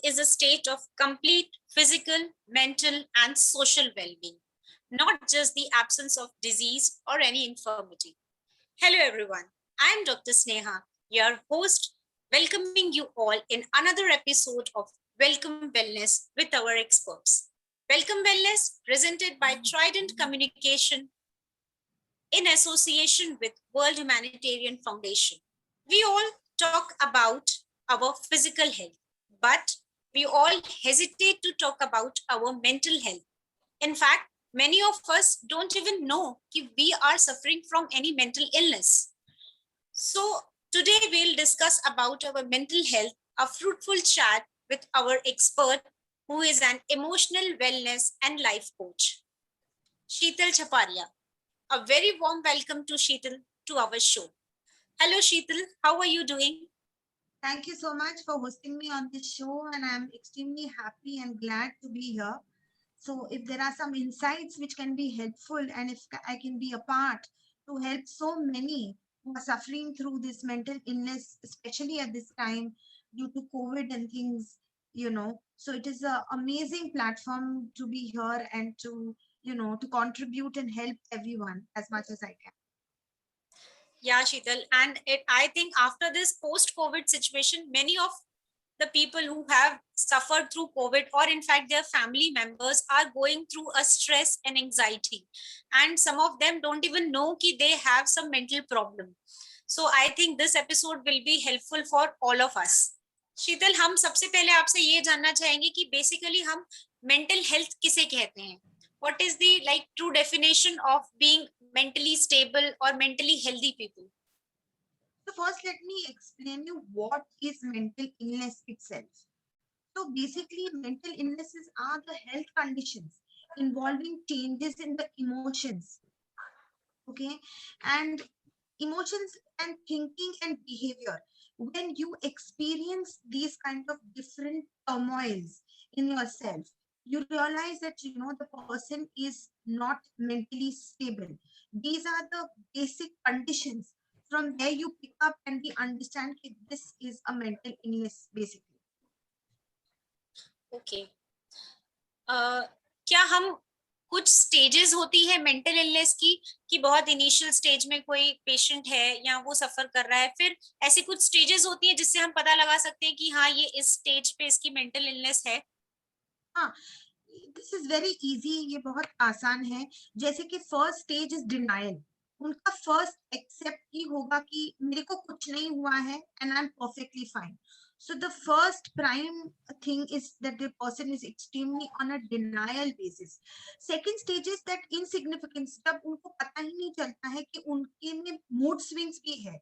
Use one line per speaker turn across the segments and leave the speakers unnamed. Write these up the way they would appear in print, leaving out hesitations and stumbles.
is a state of complete physical, mental, and social well-being, not just the absence of disease or any infirmity. Hello, everyone. I'm Dr. Sneha, your host, welcoming you all in another episode of Welcome Wellness with our experts. Welcome Wellness, presented by Trident Communication in association with World Humanitarian Foundation. We all talk about our physical health, but we all hesitate to talk about our mental health. In fact, many of us don't even know if we are suffering from any mental illness. So today we'll discuss about our mental health, a fruitful chat with our expert who is an emotional wellness and life coach, Sheetal Chaparia. A very warm welcome to Sheetal to our show. Hello Sheetal, how are you doing?
Thank you so much for hosting me on this show, and I'm extremely happy and glad to be here. So, if there are some insights which can be helpful, and if I can be a part to help so many who are suffering through this mental illness, especially at this time due to COVID and things, so it is an amazing platform to be here and to contribute and help everyone as much as I can.
Yeah, Sheetal. And I think after this post-COVID situation, many of the people who have suffered through COVID, or in fact their family members, are going through a stress and anxiety. And some of them don't even know that they have some mental problem. So I think this episode will be helpful for all of us. शीतल, हम सबसे पहले आपसे ये जानना चाहेंगे कि basically हम mental health किसे कहते हैं. What is the true definition of being mentally stable or mentally healthy people?
So, first, let me explain you what is mental illness itself. So basically, mental illnesses are the health conditions involving changes in the emotions, okay, and emotions and thinking and behavior. When you experience these kind of different turmoils in yourself, you realize that the person is not mentally stable. These are the basic conditions. From there, you pick up and we understand that this is a mental illness, basically.
Okay. क्या हम कुछ stages होती है mental illness की कि बहुत initial stage में कोई पेशेंट है या वो सफर कर रहा है, फिर ऐसी कुछ स्टेजेस होती है जिससे हम पता लगा सकते हैं कि हाँ ये इस स्टेज पे इसकी मेंटल इलनेस है?
हाँ, दिस इज वेरी इजी, ये बहुत आसान है. जैसे कि फर्स्ट स्टेज इज डिनायल. उनका फर्स्ट एक्सेप्ट ही होगा कि मेरे को कुछ नहीं हुआ है and I am perfectly fine. So the first prime thing is that the person is extremely on a denial basis. Second stage is that insignificance. जब उनको पता ही नहीं चलता है कि उनके में mood swings भी है.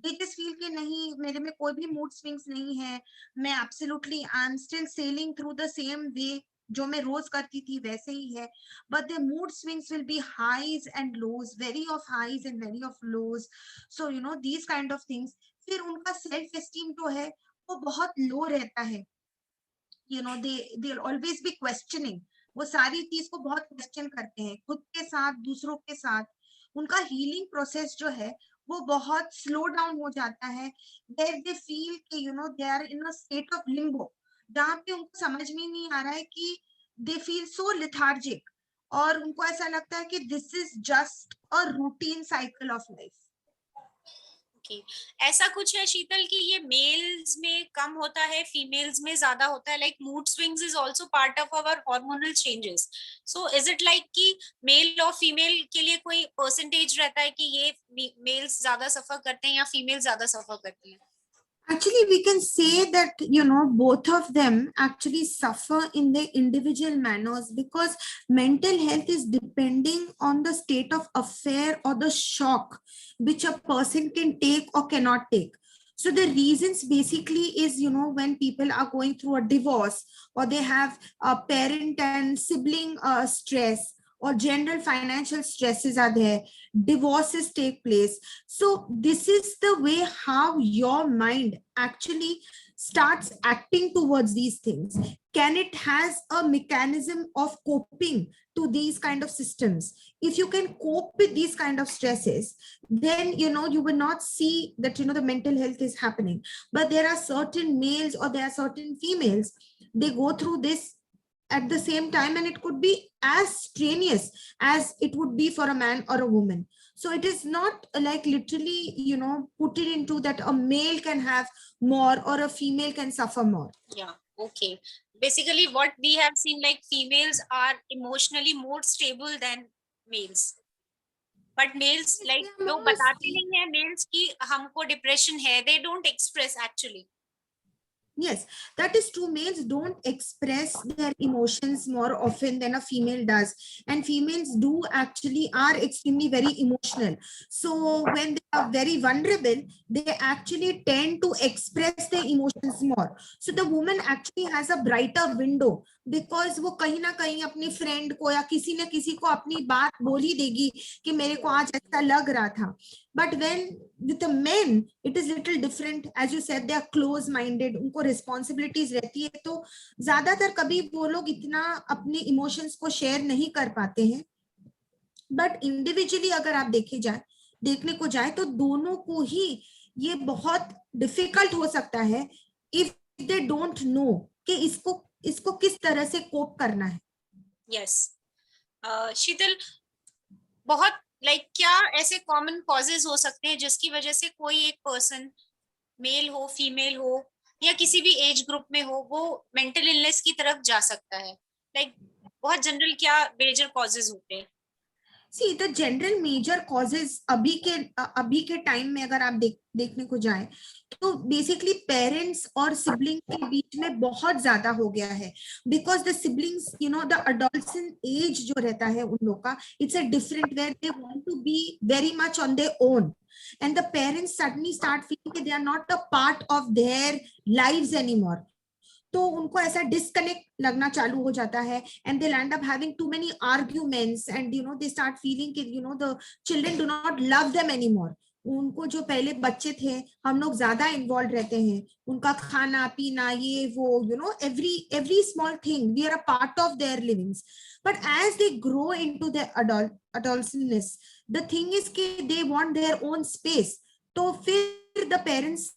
They just feel कि नहीं, मेरे में कोई भी mood swings नहीं है. मैं absolutely I'm still sailing through the same way जो मैं रोज करती थी वैसे ही है. But the mood swings will be highs and lows, very of highs and very of lows. So these kind of things. फिर उनका सेल्फ एस्टीम जो है वो बहुत लो रहता है. They'll always be questioning. वो सारी चीज को बहुत क्वेश्चन करते हैं खुद के साथ, दूसरों के साथ. उनका हीलिंग प्रोसेस जो है वो बहुत स्लो डाउन हो जाता है. Where they feel कि they are in a state of limbo, जहाँ पे उनको समझ में नहीं आ रहा है कि they feel so lethargic, और उनको ऐसा लगता है कि this is just a routine cycle of life.
Okay. ऐसा कुछ है शीतल कि ये मेल्स में कम होता है, फीमेल्स में ज्यादा होता है? Like mood swings is also part of our hormonal changes. So is it like कि मेल और फीमेल के लिए कोई परसेंटेज रहता है कि ये मेल्स ज्यादा सफर करते हैं या फीमेल ज्यादा सफर करती हैं?
Actually, we can say that, both of them actually suffer in their individual manners, because mental health is depending on the state of affair or the shock which a person can take or cannot take. So the reasons basically is, when people are going through a divorce, or they have a parent and sibling stress, or general financial stresses are there, divorces take place. So this is the way how your mind actually starts acting towards these things. Can it has a mechanism of coping to these kind of systems? If you can cope with these kind of stresses, then you will not see that the mental health is happening. But there are certain males or there are certain females they go through this at the same time, and it could be as strenuous as it would be for a man or a woman. So it is not like literally, put it into that a male can have more or a female can suffer more.
Yeah, okay. Basically, what we have seen, like females are emotionally more stable than males. But males,
Yes,
like
they are
जो बताते
mostly,
नहीं है males की हमको depression है, they don't express actually.
yes, that is true. Males don't express their emotions more often than a female does. And females do actually are extremely very emotional. So when they are very vulnerable, they actually tend to express their emotions more. So the woman actually has a brighter window because वो कहीं ना कहीं अपनी friend को या किसी न किसी को अपनी बात बोल ही देगी कि मेरे को आज ऐसा लग रहा था. But when with the men, it is little different. As you said, they are close minded, उनको responsibilities रहती है, तो ज्यादातर कभी वो लोग इतना अपने emotions को share नहीं कर पाते हैं. But individually अगर आप देखने को जाए तो दोनों को ही ये बहुत difficult हो सकता है if they don't know कि इसको किस तरह से cope करना है.
Yes. शीतल, बहुत क्या ऐसे कॉमन कॉजेज हो सकते हैं जिसकी वजह से कोई एक पर्सन, मेल हो फीमेल हो या किसी भी एज ग्रुप में हो, वो मेंटल इलनेस की तरफ जा सकता है? बहुत जनरल क्या मेजर कॉजेज होते हैं?
See the general major causes अभी के टाइम में अगर आप देखने को जाए तो बेसिकली पेरेंट्स और सिबलिंग के बीच में बहुत ज्यादा हो गया है because the siblings the adolescent age जो रहता है उन लोग का it's a different where they want to be very much on their own and the parents suddenly start feeling that they are not a part of their lives anymore. तो उनको ऐसा disconnect लगना चालू हो जाता है and they land up having too many arguments and they start feeling कि the children do not love them anymore. उनको जो पहले बच्चे थे हम लोग ज्यादा इन्वॉल्व रहते हैं उनका खाना पीना ये वो every small thing we are a part of their livings. But as they grow into their adolescence the thing is कि they want their own space. तो फिर the parents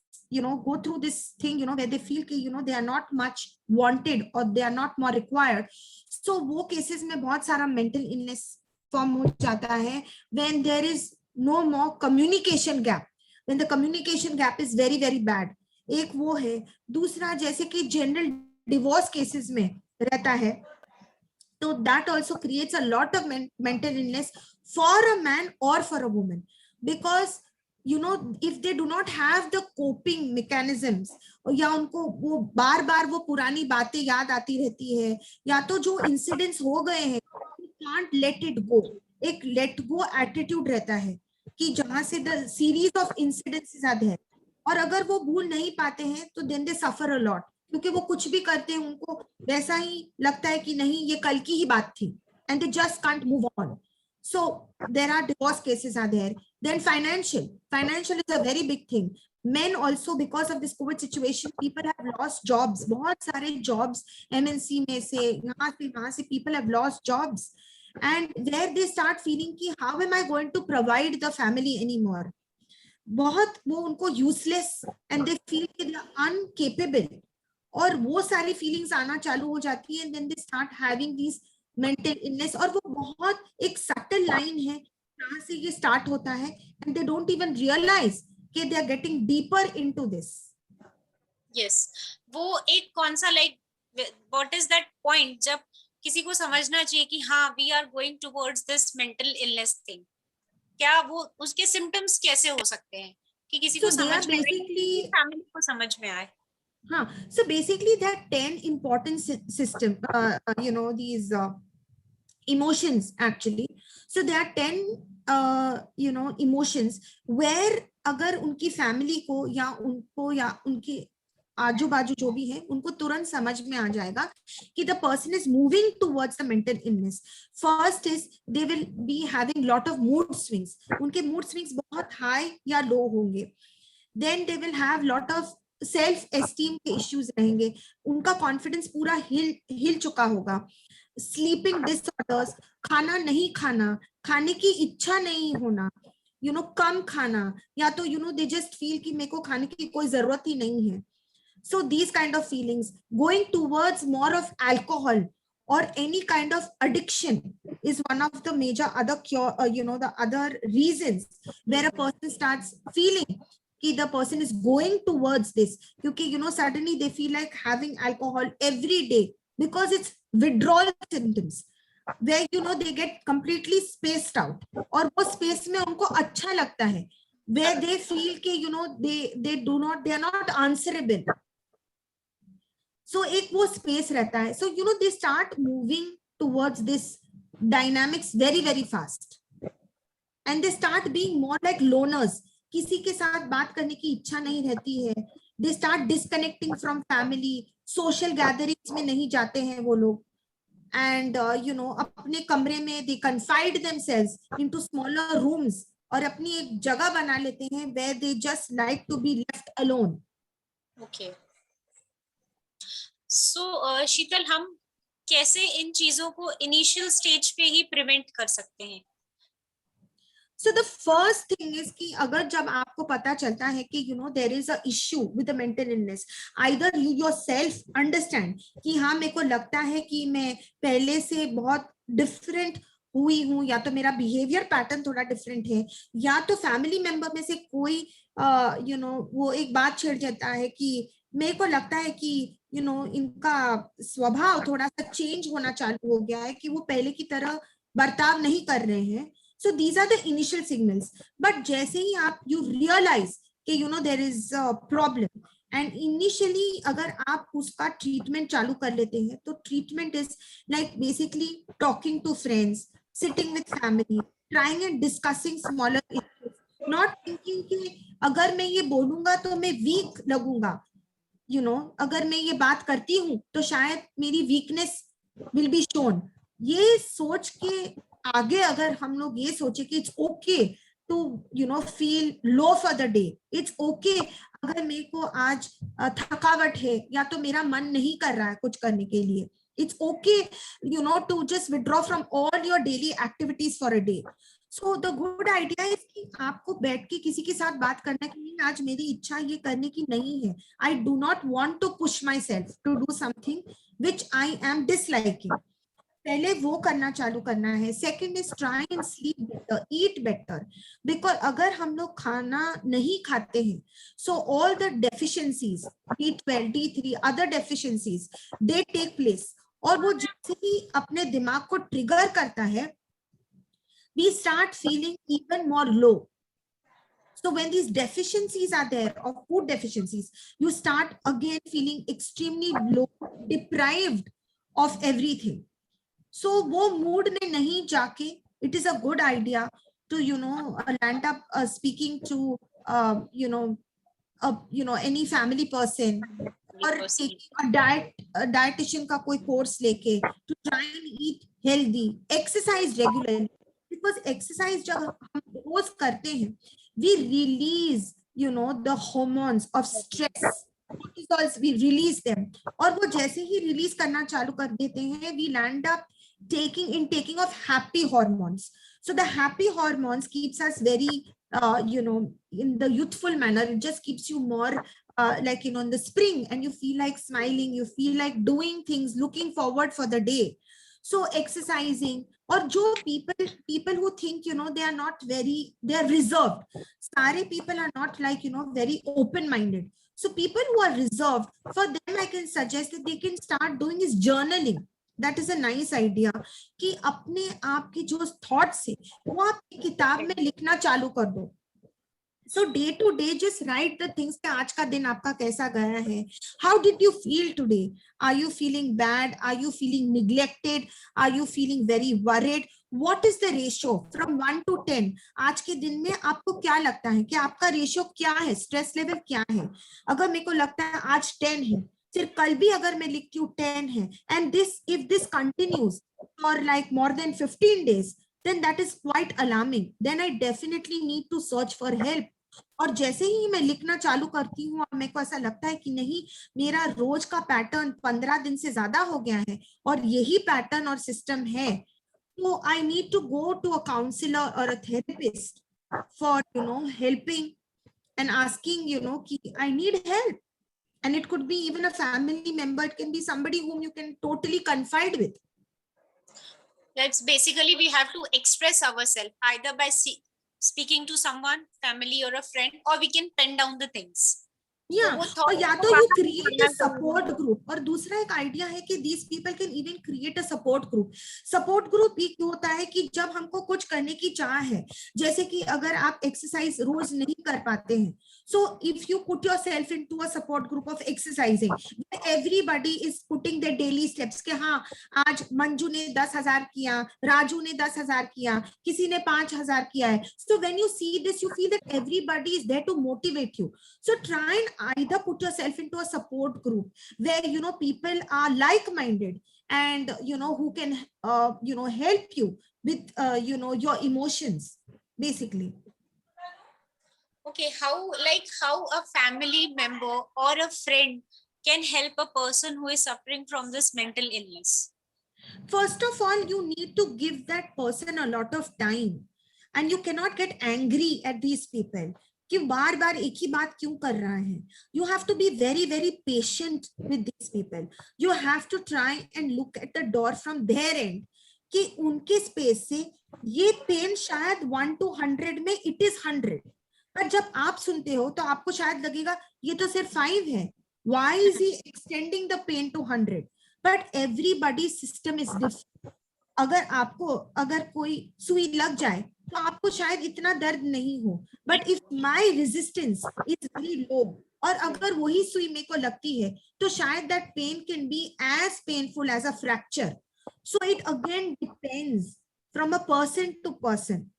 go through this thing where they feel कि they are not much wanted or they are not more required. So वो cases में बहुत सारा mental illness form हो जाता है when there is no more communication gap, when the communication gap is very very bad. एक वो है. दूसरा जैसे कि general divorce cases में रहता है तो that also creates a lot of mental illness for a man or for a woman because if they do not have the coping mechanisms या उनको वो बार बार वो पुरानी बातें याद आती रहती है या तो जो इंसिडेंट्स हो गए हैं can't let it go. एक let go attitude रहता है कि जहां से the series of incidents are there और अगर वो भूल नहीं पाते हैं तो then they suffer a lot क्योंकि वो कुछ भी करते हैं उनको वैसा ही लगता है कि नहीं ये कल की ही बात थी and they just can't move on. So there are divorce cases are there. Then financial is a very big thing. Men also because of this COVID situation people have lost jobs. बहुत सारे jobs MNC में से यहाँ से वहाँ से people have lost jobs and where they start feeling कि how am I going to provide the family anymore. बहुत वो उनको useless and they feel कि they are incapable और वो सारी फीलिंग्स आना चालू हो जाती है then they start having these mental illness और वो बहुत एक सटल लाइन है कहाँ से ये स्टार्ट होता है and they don't even realize कि they are getting deeper into this.
Yes. वो एक कौन सा what is that point जब किसी को समझना चाहिए कि हाँ we are going towards this mental illness thing? क्या वो उसके सिम्टम्स कैसे हो सकते हैं कि किसी को समझ में आए, फैमिली को समझ में आए?
हाँ, so basically there are 10 important system these emotions actually. So there are 10 emotions where अगर उनकी फैमिली को या उनको या उनके आजू बाजू जो भी है उनको तुरंत समझ में आ जाएगा कि the person is moving towards the mental illness. First is they will be having lot of mood swings. उनके mood swings बहुत high या low होंगे. Then they will have lot of self esteem के इश्यूज रहेंगे. उनका confidence पूरा हिल चुका होगा. स्लीपिंग डिसऑर्डर्स, खाना नहीं खाना, खाने की इच्छा नहीं होना, कम खाना या तो दे जस्ट फील कि मेरे को खाने की कोई जरूरत ही नहीं है. So these kind of feelings, going towards more of alcohol or any kind of addiction is one of the major other cure, the other reasons where a person starts feeling कि the person is going towards this, क्योंकि suddenly they feel like having alcohol every day because it's withdrawal symptoms where they get completely spaced out, और वो space में उनको अच्छा लगता है, where they feel कि they are not answerable. So एक वो space रहता है. So they start moving towards this dynamics very very fast, and they start being more like loners. किसी के साथ बात करने की इच्छा नहीं रहती है. They start disconnecting from family, social gatherings में नहीं जाते हैं वो लोग, and अपने कमरे में they confide themselves into smaller rooms और अपनी एक जगह बना लेते हैं where they just like to be left alone.
Okay. So शीतल, हम कैसे इन चीजों को इनिशियल स्टेज पे ही प्रिवेंट कर सकते हैं?
So the first thing is कि अगर जब आपको पता चलता है कि there is a issue with the mental illness, either you yourself understand कि हाँ मेरे को लगता है कि मैं पहले से बहुत different हुई हूँ, या तो मेरा behavior pattern थोड़ा different है, या तो family member में से कोई वो एक बात छिड़ जाता है कि मेरे को लगता है कि इनका स्वभाव थोड़ा सा चेंज होना चालू हो गया है, कि वो पहले की तरह बर्ताव नहीं कर रहे हैं. So these are the initial signals. But जैसे ही आप you realize कि there is a problem, and initially अगर आप उसका treatment चालू कर लेते हैं, तो treatment is like basically talking to friends, sitting with family, trying and discussing smaller issues, not thinking कि अगर मैं ये बोलूंगा तो मैं weak लगूंगा, अगर मैं ये बात करती हूँ तो शायद मेरी weakness will be shown. ये सोच के आगे अगर हम लोग ये सोचे कि it's okay to feel low for the day, it's okay अगर मेरे को आज थकावट है या तो मेरा मन नहीं कर रहा है कुछ करने के लिए, it's okay to just withdraw from all your daily activities for a day. So the good idea is कि आपको बैठ के किसी के साथ बात करना कि नहीं, आज मेरी इच्छा ये करने की नहीं है, I do not want to push myself to do something which I am disliking. पहले वो करना चालू करना है. Second is try and sleep better, eat better, because अगर हम लोग खाना नहीं खाते हैं, so all the deficiencies B12 D3 other deficiencies they take place, और वो जैसे ही अपने दिमाग को ट्रिगर करता है, we start feeling even more low. So when these deficiencies are there, of food deficiencies, you start again feeling extremely low, deprived of everything. So वो mood में नहीं जाके, it is a good idea to land up speaking to any family person, or taking a dietitian का कोई course लेके to try and eat healthy, exercise regularly, because exercise जब हम रोज करते हैं, we release the hormones of stress, cortisols, we release them, और वो जैसे ही release करना चालू कर देते हैं, we land up taking of happy hormones. So the happy hormones keeps us very in the youthful manner. It just keeps you more like in the spring, and you feel like smiling, you feel like doing things, looking forward for the day. So exercising, or जो people who think they are not very, they are reserved. Sare people are not like very open minded. So people who are reserved, for them I can suggest that they can start doing is journaling. That is a nice idea कि अपने आप के जो thoughts है वो आप किताब में लिखना चालू कर दो. So day to day just write the things कि आज का दिन आपका कैसा गया है. How did you feel today? Are you feeling bad? Are you feeling neglected? Are you feeling very worried? What is the ratio from 1 to 10? आज के दिन में आपको क्या लगता है कि आपका रेशियो क्या है, स्ट्रेस लेवल क्या है? अगर मेरे को लगता है आज 10 है, फिर कल भी अगर मैं लिखती हूँ 10 है, and if this continues for like more than 15 days, then that is quite alarming. Then I definitely need to search for help. और जैसे ही मैं लिखना चालू करती हूँ और मेरे को ऐसा लगता है कि नहीं, मेरा रोज का पैटर्न 15 दिन से ज्यादा हो गया है और यही पैटर्न और सिस्टम है, तो I need to go to a counsellor और a therapist for helping and asking कि I need help. And it could be even a family member, it can be somebody whom you can totally confide with.
That's basically we have to express ourselves either by speaking to someone, family or a friend, or we can pen down the things. तो
Yeah,
वो
और
thought
या
को
तो you
बाहर
create a
निकालना
support
जरूरी है.
group, और दूसरा एक आइडिया है कि these people can even create a support group. Support group ये क्यों होता है कि जब हमको कुछ करने की चाह है, जैसे कि अगर आप एक्सरसाइज रोज नहीं कर पाते हैं, so if you put yourself into a support group of exercising, everybody is putting their daily steps कि हाँ आज मंजू ने 10,000 किया, राजू ने 10,000 किया, किसी ने 5,000 किया है. So when you see this, you feel that everybody is there to motivate you. So try and either put yourself into a support group where people are like-minded and who can help you with your emotions basically.
Okay, how a family member or a friend can help a person who is suffering from this mental illness?
First of all, you need to give that person a lot of time, and you cannot get angry at these people कि बार बार एक ही बात क्यों कर रहा है. You have to be very very patient with these people. You have to try and look at the door from their end कि उनके space से ये पेन शायद 1 to 100 में it is 100, पर जब आप सुनते हो तो आपको शायद लगेगा ये तो सिर्फ 5 है. Why is he extending the pain to 100? But everybody's system is different. अगर कोई सुई लग जाए तो आपको शायद इतना दर्द नहीं हो, but if my resistance is very low और अगर वही सुई मेरे को लगती है तो शायद that pain can be as painful as a fracture. So it again depends from a person to person.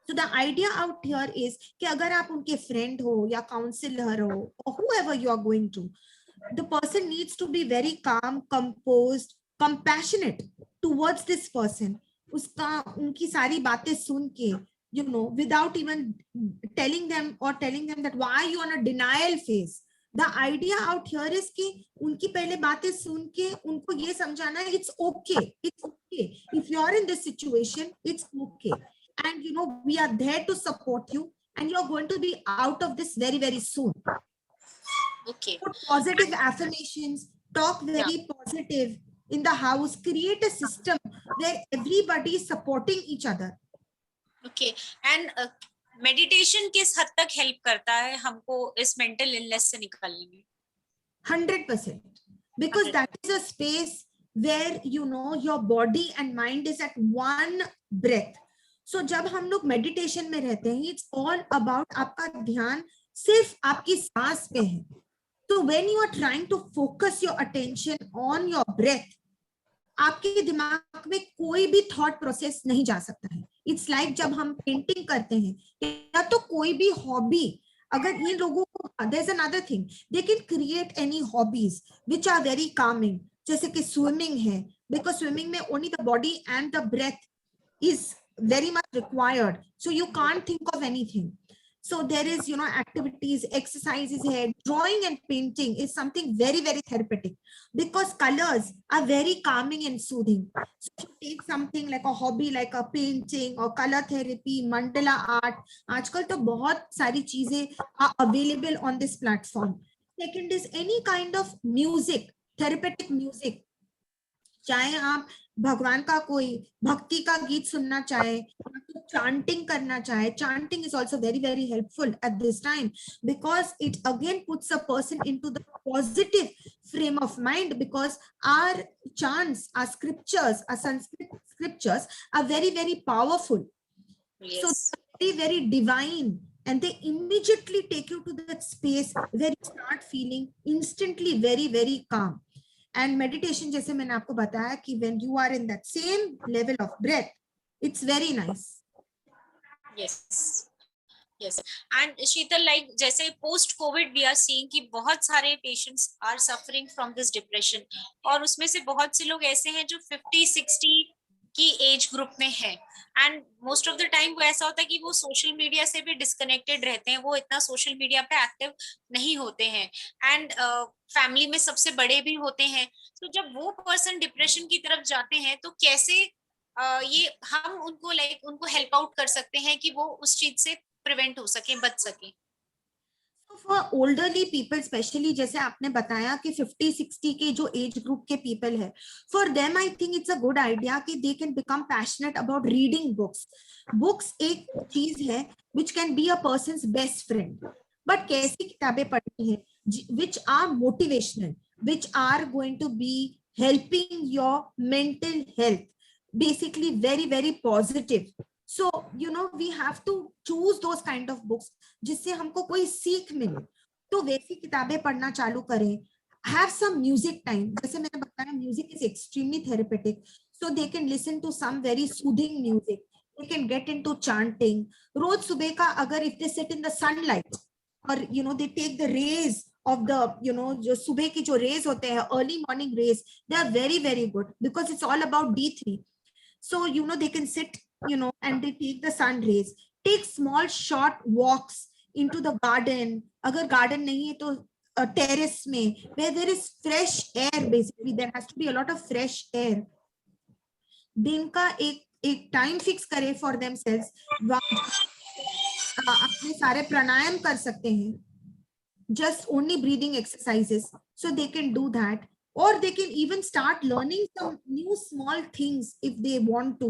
So the idea out here is कि अगर आप उनके फ्रेंड हो या काउंसलर हो or whoever you are going to, the person needs to be very calm, composed, compassionate towards this person. उसका उनकी सारी बातें सुन के without even telling them that why you on a denial phase. The idea out here is कि उनकी पहले बातें सुन के उनको ये समझाना है it's okay, if you are in this situation it's okay, and we are there to support you and you're going to be out of this very very soon.
Okay.
Put positive affirmations, talk very positive in the house, create a system where everybody is supporting each other.
Okay. And meditation किस हद तक help करता है हमको इस mental illness से निकलने में?
100%, because that is a space where your body and mind is at one breath. So जब हम लोग meditation में रहते हैं, it's all about आपका ध्यान सिर्फ आपकी सांस पे है. So when you are trying to focus your attention on your breath, आपके दिमाग में कोई भी थॉट प्रोसेस नहीं जा सकता है. इट्स लाइक जब हम पेंटिंग करते हैं या तो कोई भी हॉबी, अगर ये लोगों को there is another thing, they can create any hobbies which are very calming, जैसे कि स्विमिंग है, बिकॉज स्विमिंग में only the body and the breath is very much required, so you can't think of anything. So there is activities, exercises here. Drawing and painting is something very very therapeutic because colors are very calming and soothing. So if you take something like a hobby like a painting or color therapy, mandala art, आजकल तो बहुत सारी चीजें are available on this platform. Second is any kind of music, therapeutic music. चाहे आप भगवान का कोई भक्ति का गीत सुनना चाहे, chanting करना चाहे, chanting is also very very helpful at this time because it again puts a person into the positive frame of mind, because our chants, our scriptures, our Sanskrit scriptures are very very powerful. Yes. So very very divine, and they immediately take you to that space where you start feeling instantly very very calm. And meditation, जैसे मैंने आपको बताया कि when you are in that same level of breath, it's very nice.
Yes. Yes. And Sheetal, like जैसे post COVID we are seeing कि बहुत सारे patients are suffering from this depression, और उसमें से बहुत से लोग ऐसे हैं जो 50-60 की एज ग्रुप में है, and most of the time वो ऐसा होता है कि वो सोशल मीडिया से भी डिस्कनेक्टेड रहते हैं, वो इतना सोशल मीडिया पे एक्टिव नहीं होते हैं, एंड फैमिली में सबसे बड़े भी होते हैं. तो जब वो पर्सन डिप्रेशन की तरफ जाते हैं तो कैसे ये हम उनको हेल्प आउट कर सकते हैं कि वो उस चीज से प्रिवेंट हो सके, बच सके?
So for elderly people specially, जैसे आपने बताया कि 50-60 के जो एज ग्रुप के पीपल है, for them I think it's a good idea कि they can become passionate about reading books. Books एक चीज है which can be a person's best friend. But कैसी किताबें पढ़नी है which are motivational, which are going to be helping your mental health, basically very very positive. So we have to choose those kind of books जिससे हमको कोई सीख मिले. तो वैसी किताबें पढ़ना चालू करें. Have some music time. जैसे मैंने बताया, music is extremely therapeutic. So they can listen to some very soothing music. They can get into chanting. रोज सुबह का अगर if they sit in the sunlight और they take the rays of the जो सुबह की जो rays होते हैं, early morning rays, they are very very good because it's all about D3. So they can sit and they take the sun rays. Take small short walks into the garden. Agar garden nahi hai to terrace mein, where there is fresh air. Basically there has to be a lot of fresh air. दिन का एक time fix करें for themselves. अपने सारे प्राणायाम कर सकते हैं, just only breathing exercises, so they can do that. Or they can even start learning some new small things if they want to,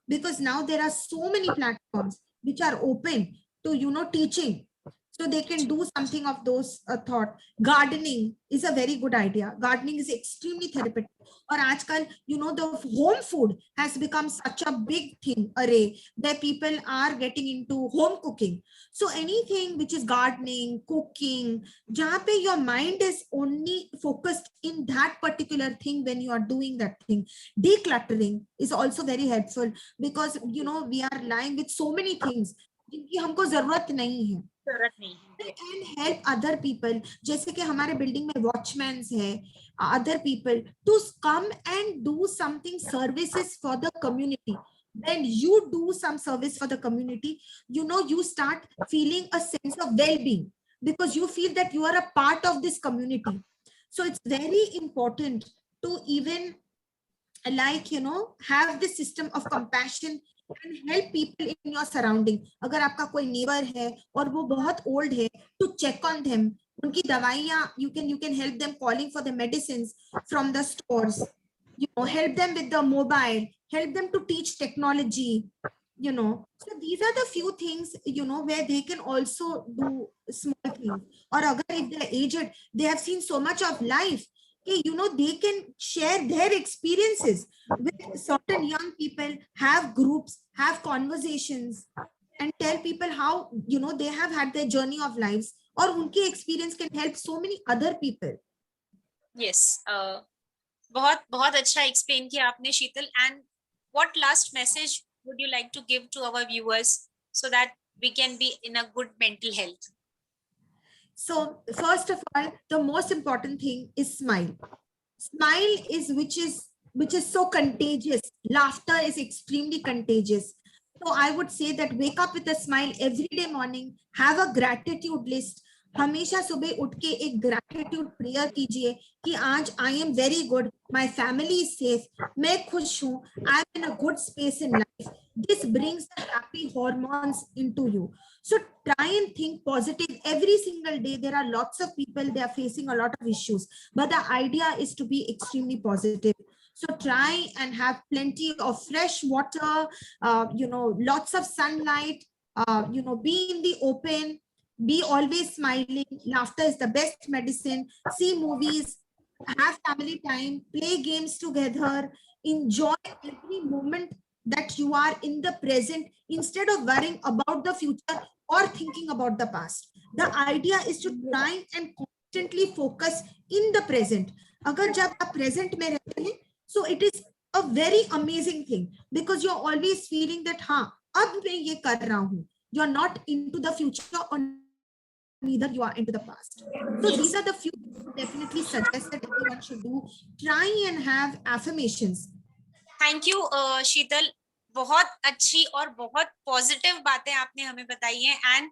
because now there are so many platforms which are open to teaching, so they can do something of those thought. Gardening is a very good idea. Gardening is extremely therapeutic. Or aajkal the home food has become such a big thing array where people are getting into home cooking. So anything which is gardening, cooking, jahan pe your mind is only focused in that particular thing when you are doing that thing. Decluttering is also very helpful because we are lying with so many things जिनकी हमको जरूरत नहीं है.
जरूरत नहीं है.
And help other people. जैसे कि हमारे बिल्डिंग में वॉचमैन है, other people to come and do something services for the community. When you do some service for the community, you start feeling a sense of well-being because you feel that you are a part of this community. So it's very important to even have this system of compassion and help people in your surrounding. अगर आपका कोई neighbor है और वो बहुत old है, to check on them. उनकी दवाइयाँ, you can help them calling for the medicines from the stores. Help them with the mobile, help them to teach technology. So these are the few things where they can also do small things. Or अगर if they're aged, they have seen so much of life. They can share their experiences with certain young people, have groups, have conversations, and tell people how they have had their journey of lives, or unki experience can help so many other people.
Yes, बहुत बहुत अच्छा explain किया आपने शीतल. And what last message would you like to give to our viewers so that we can be in a good mental health?
So first of all, the most important thing is smile. Smile is which is so contagious. Laughter is extremely contagious. So I would say that wake up with a smile every day morning. Have a gratitude list. हमेशा सुबह उठ के एक gratitude prayer कीजिए कि आज I am very good, my family is safe, मैं खुश हूँ, I am in a good space in life. This brings the happy hormones into you. So try and think positive every single day. There are lots of people, they are facing a lot of issues, but the idea is to be extremely positive. So try and have plenty of fresh water, lots of sunlight, be in the open, be always smiling. Laughter is the best medicine. See movies, have family time, play games together, enjoy every moment that you are in the present instead of worrying about the future or thinking about the past. The idea is to try and constantly focus in the present. अगर जब आप present में रहते हैं, so it is a very amazing thing because you're always feeling that हाँ अब मैं ये कर रहा हूँ. You're not into the future or neither you are into the past. So these are the few things I definitely suggest that everyone should do. Try and have affirmations.
Thank you Sheetal. बहुत अच्छी और बहुत positive बातें आपने हमें बताई हैं. And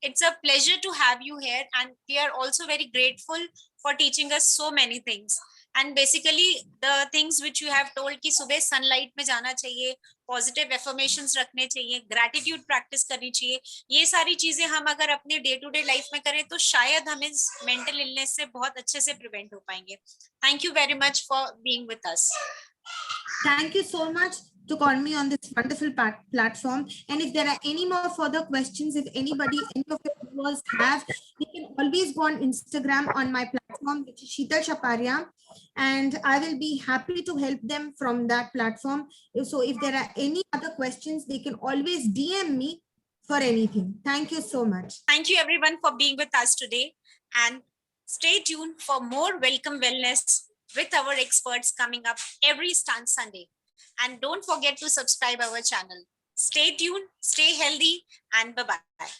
it's a pleasure to have you here and we are also very grateful for teaching us so many things. and basically the things which you have told कि सुबह sunlight में जाना चाहिए, पॉजिटिव एफर्मेशंस रखने चाहिए, gratitude practice करनी चाहिए, ये सारी चीजें हम अगर अपने डे टू डे लाइफ में करें तो शायद हम इस मेंटल इलनेस से बहुत अच्छे से प्रिवेंट हो पाएंगे. Thank you very much for being with us.
Thank you so much to call me on this wonderful platform. And if there are any more further questions, if anybody, any of your viewers have, you can always go on Instagram on my platform, which is Sheetal Shaparia, and I will be happy to help them from that platform. So if there are any other questions, they can always DM me for anything. Thank you so much.
Thank you everyone for being with us today, and stay tuned for more Welcome Wellness with our experts coming up every Sunday. And don't forget to subscribe our channel. Stay tuned, stay healthy, and bye-bye.